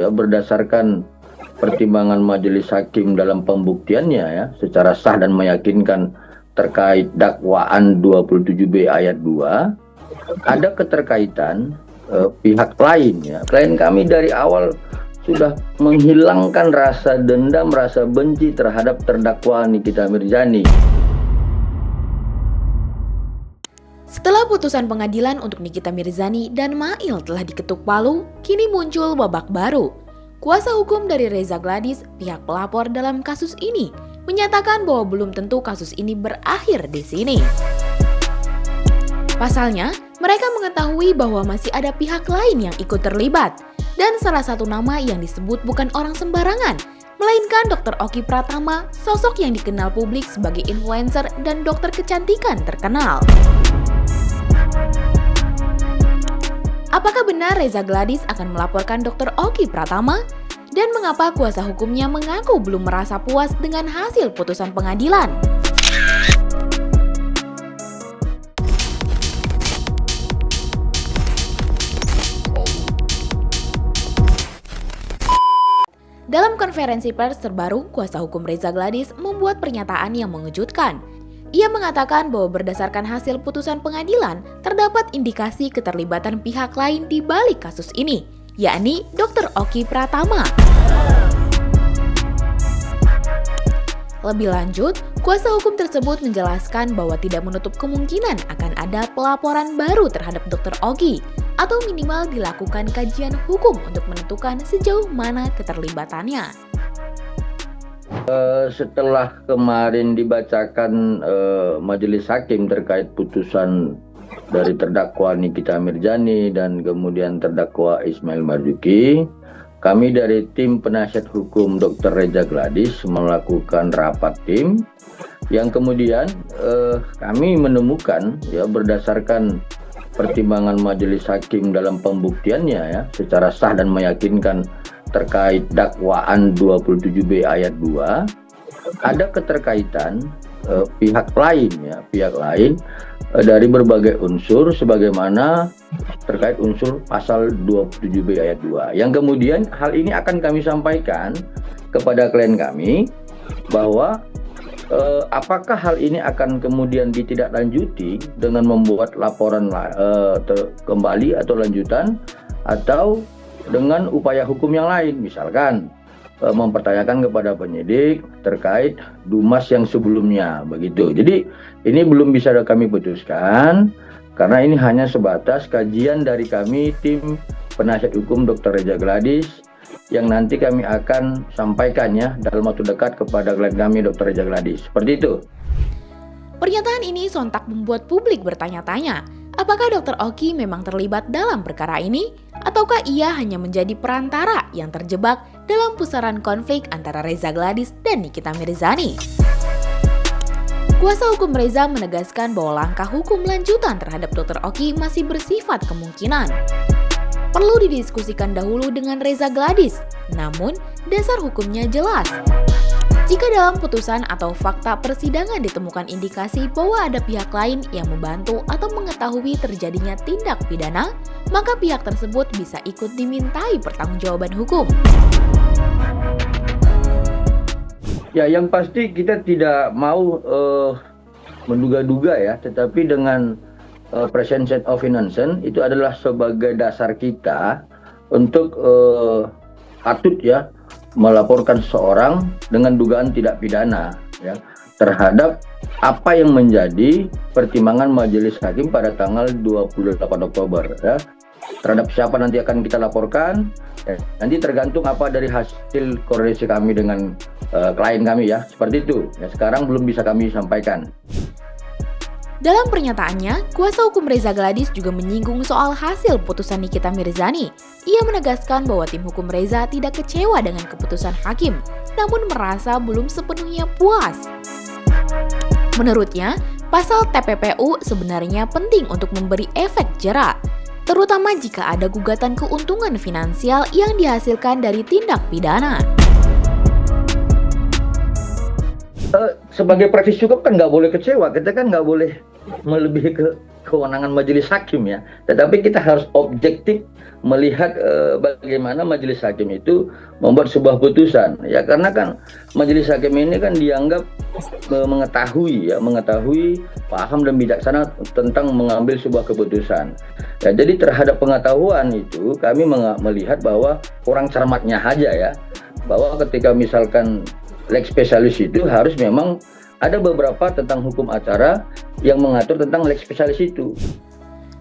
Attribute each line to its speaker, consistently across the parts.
Speaker 1: ya berdasarkan pertimbangan majelis hakim dalam pembuktiannya ya secara sah dan meyakinkan terkait dakwaan 27B ayat 2 ada keterkaitan pihak lain ya. Klien kami dari awal sudah menghilangkan rasa dendam, rasa benci terhadap terdakwa Nikita Mirzani.
Speaker 2: Setelah putusan pengadilan untuk Nikita Mirzani dan Mail telah diketuk palu, kini muncul babak baru. Kuasa hukum dari Reza Gladys, pihak pelapor dalam kasus ini, menyatakan bahwa belum tentu kasus ini berakhir di sini. Pasalnya, mereka mengetahui bahwa masih ada pihak lain yang ikut terlibat, dan salah satu nama yang disebut bukan orang sembarangan, melainkan Dr. Oki Pratama, sosok yang dikenal publik sebagai influencer dan dokter kecantikan terkenal. Apakah benar Reza Gladys akan melaporkan Dr. Oki Pratama? Dan mengapa kuasa hukumnya mengaku belum merasa puas dengan hasil putusan pengadilan? Dalam konferensi pers terbaru, kuasa hukum Reza Gladys membuat pernyataan yang mengejutkan. Ia mengatakan bahwa berdasarkan hasil putusan pengadilan, terdapat indikasi keterlibatan pihak lain di balik kasus ini, yakni Dr. Oki Pratama. Lebih lanjut, kuasa hukum tersebut menjelaskan bahwa tidak menutup kemungkinan akan ada pelaporan baru terhadap Dr. Oki, atau minimal dilakukan kajian hukum untuk menentukan sejauh mana keterlibatannya.
Speaker 1: Setelah kemarin dibacakan majelis hakim terkait putusan dari terdakwa Nikita Mirzani dan kemudian terdakwa Ismail Marzuki, kami dari tim penasihat hukum Dr. Reza Gladys melakukan rapat tim yang kemudian kami menemukan ya berdasarkan pertimbangan majelis hakim dalam pembuktiannya ya secara sah dan meyakinkan terkait dakwaan 27B ayat 2 ada keterkaitan pihak lain dari berbagai unsur sebagaimana terkait unsur pasal 27B ayat 2 yang kemudian hal ini akan kami sampaikan kepada klien kami bahwa apakah hal ini akan kemudian ditindaklanjuti dengan membuat laporan kembali atau lanjutan atau dengan upaya hukum yang lain, misalkan mempertanyakan kepada penyidik terkait dumas yang sebelumnya, begitu. Jadi ini belum bisa kami putuskan karena ini hanya sebatas kajian dari kami tim penasihat hukum Dr. Reza Gladys yang nanti kami akan sampaikan ya dalam waktu dekat kepada klien kami Dr. Reza Gladys. Seperti itu.
Speaker 2: Pernyataan ini sontak membuat publik bertanya-tanya, apakah Dr. Oki memang terlibat dalam perkara ini? Ataukah ia hanya menjadi perantara yang terjebak dalam pusaran konflik antara Reza Gladys dan Nikita Mirzani? Kuasa hukum Reza menegaskan bahwa langkah hukum lanjutan terhadap Dr. Oki masih bersifat kemungkinan. Perlu didiskusikan dahulu dengan Reza Gladys, namun dasar hukumnya jelas. Jika dalam putusan atau fakta persidangan ditemukan indikasi bahwa ada pihak lain yang membantu atau mengetahui terjadinya tindak pidana, maka pihak tersebut bisa ikut dimintai pertanggungjawaban hukum.
Speaker 1: Ya, yang pasti kita tidak mau menduga-duga ya, tetapi dengan presumption of innocence itu adalah sebagai dasar kita untuk patut ya melaporkan seseorang dengan dugaan tidak pidana ya terhadap apa yang menjadi pertimbangan majelis hakim pada tanggal 28 Oktober ya. Terhadap siapa nanti akan kita laporkan nanti tergantung apa dari hasil koordinasi kami dengan klien kami ya, seperti itu ya. Sekarang belum bisa kami sampaikan.
Speaker 2: Dalam pernyataannya, kuasa hukum Reza Gladys juga menyinggung soal hasil putusan Nikita Mirzani. Ia menegaskan bahwa tim hukum Reza tidak kecewa dengan keputusan hakim, namun merasa belum sepenuhnya puas. Menurutnya, pasal TPPU sebenarnya penting untuk memberi efek jera, terutama jika ada gugatan keuntungan finansial yang dihasilkan dari tindak pidana.
Speaker 1: Sebagai praktisi hukum kan nggak boleh kecewa, kita kan nggak boleh melebihi kewenangan majelis hakim ya. Tetapi kita harus objektif melihat bagaimana majelis hakim itu membuat sebuah putusan ya, karena kan majelis hakim ini kan dianggap mengetahui, paham dan bijaksana tentang mengambil sebuah keputusan. Ya, jadi terhadap pengetahuan itu kami melihat bahwa kurang cermatnya aja ya, bahwa ketika misalkan lex spesialis itu harus memang ada beberapa tentang hukum acara yang mengatur tentang lex spesialis itu.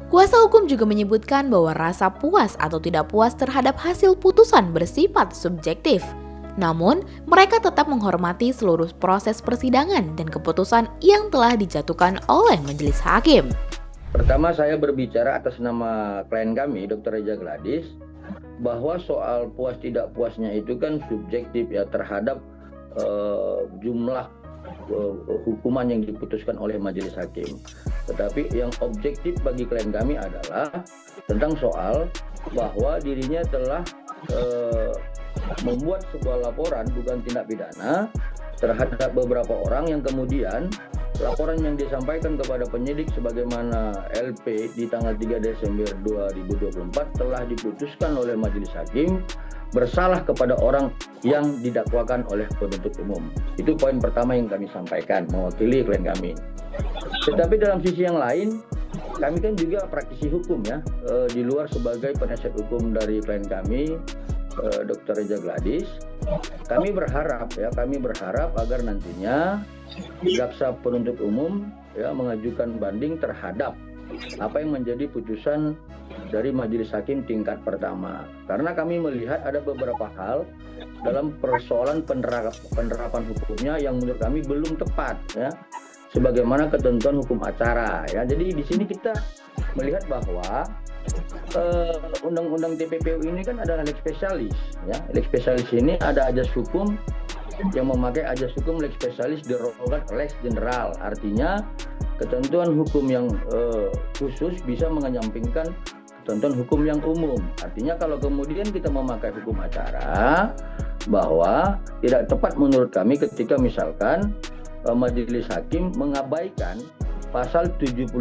Speaker 2: Kuasa hukum juga menyebutkan bahwa rasa puas atau tidak puas terhadap hasil putusan bersifat subjektif. Namun, mereka tetap menghormati seluruh proses persidangan dan keputusan yang telah dijatuhkan oleh majelis hakim.
Speaker 1: Pertama, saya berbicara atas nama klien kami, Dr. Reza Gladys, bahwa soal puas tidak puasnya itu kan subjektif ya terhadap jumlah hukuman yang diputuskan oleh majelis hakim. Tetapi yang objektif bagi klien kami adalah tentang soal bahwa dirinya telah membuat sebuah laporan dugaan tindak pidana terhadap beberapa orang yang kemudian laporan yang disampaikan kepada penyidik sebagaimana LP di tanggal 3 Desember 2024 telah diputuskan oleh majelis hakim bersalah kepada orang yang didakwakan oleh penuntut umum. Itu poin pertama yang kami sampaikan mewakili klien kami. Tetapi dalam sisi yang lain, kami kan juga praktisi hukum ya, di luar sebagai penasihat hukum dari klien kami, Dr. Reza Gladys. Kami berharap agar nantinya jaksa penuntut umum ya mengajukan banding terhadap apa yang menjadi putusan dari majelis hakim tingkat pertama, karena kami melihat ada beberapa hal dalam persoalan penerapan hukumnya yang menurut kami belum tepat ya, sebagaimana ketentuan hukum acara ya. Jadi di sini kita melihat bahwa undang-undang TPPU ini kan adalah lex spesialis ya. Lex spesialis ini ada ajas hukum yang memakai ajas hukum lex spesialis derogat lex general, artinya ketentuan hukum yang khusus bisa menyampingkan ketentuan hukum yang umum. Artinya kalau kemudian kita memakai hukum acara, bahwa tidak tepat menurut kami ketika misalkan majelis hakim mengabaikan pasal 77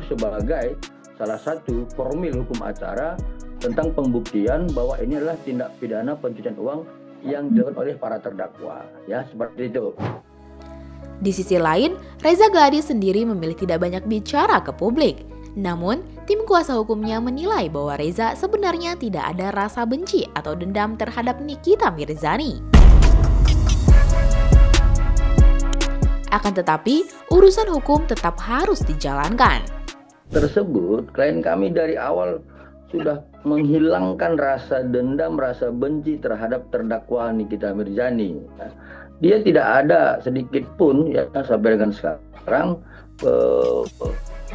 Speaker 1: sebagai salah satu formil hukum acara tentang pembuktian bahwa ini adalah tindak pidana pencucian uang yang dilakukan oleh para terdakwa. Ya, seperti itu.
Speaker 2: Di sisi lain, Reza Gladys sendiri memilih tidak banyak bicara ke publik. Namun, tim kuasa hukumnya menilai bahwa Reza sebenarnya tidak ada rasa benci atau dendam terhadap Nikita Mirzani. Akan tetapi, urusan hukum tetap harus dijalankan.
Speaker 1: Tersebut, klien kami dari awal sudah menghilangkan rasa dendam, rasa benci terhadap terdakwa Nikita Mirzani. Dia tidak ada sedikit pun ya sampai dengan sekarang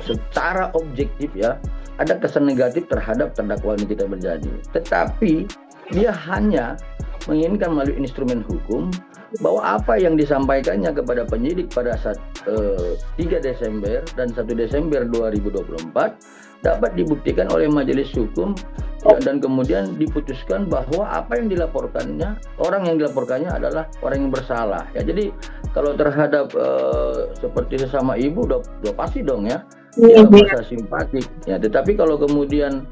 Speaker 1: secara objektif ya ada kesan negatif terhadap terdakwa Nikita Mirzani. Tetapi dia hanya menginginkan melalui instrumen hukum bahwa apa yang disampaikannya kepada penyidik pada saat 3 Desember dan 1 Desember 2024 dapat dibuktikan oleh majelis hukum ya, dan kemudian diputuskan bahwa apa yang dilaporkannya, orang yang dilaporkannya adalah orang yang bersalah ya. Jadi kalau terhadap seperti sesama ibu udah pasti dong ya tidak merasa simpatik ya. Tetapi kalau kemudian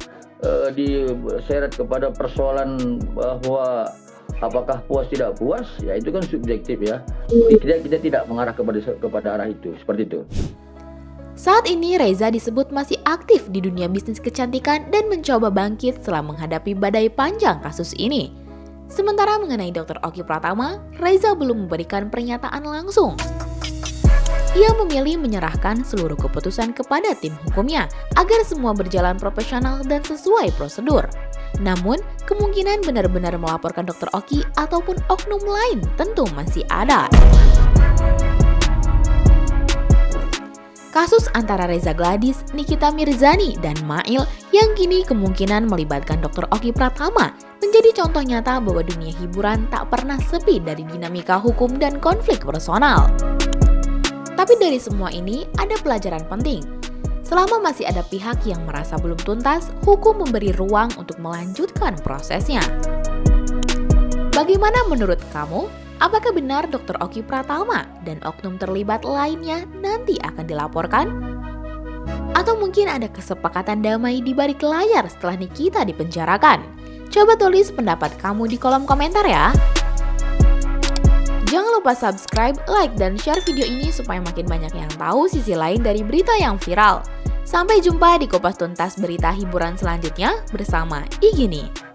Speaker 1: diseret kepada persoalan bahwa apakah puas tidak puas ya, itu kan subjektif ya. Kita tidak mengarah kepada arah itu, seperti itu.
Speaker 2: Saat ini Reza disebut masih aktif di dunia bisnis kecantikan dan mencoba bangkit setelah menghadapi badai panjang kasus ini. Sementara mengenai Dr. Oki Pratama, Reza belum memberikan pernyataan langsung. Ia memilih menyerahkan seluruh keputusan kepada tim hukumnya agar semua berjalan profesional dan sesuai prosedur. Namun, kemungkinan benar-benar melaporkan Dr. Oki ataupun oknum lain tentu masih ada. Kasus antara Reza Gladys, Nikita Mirzani, dan Mail yang kini kemungkinan melibatkan Dr. Oki Pratama menjadi contoh nyata bahwa dunia hiburan tak pernah sepi dari dinamika hukum dan konflik personal. Tapi dari semua ini ada pelajaran penting. Selama masih ada pihak yang merasa belum tuntas, hukum memberi ruang untuk melanjutkan prosesnya. Bagaimana menurut kamu? Apakah benar Dr. Oki Pratama dan oknum terlibat lainnya nanti akan dilaporkan? Atau mungkin ada kesepakatan damai di balik layar setelah Nikita dipenjarakan? Coba tulis pendapat kamu di kolom komentar ya. Jangan lupa subscribe, like, dan share video ini supaya makin banyak yang tahu sisi lain dari berita yang viral. Sampai jumpa di Kupas Tuntas berita hiburan selanjutnya bersama Igini.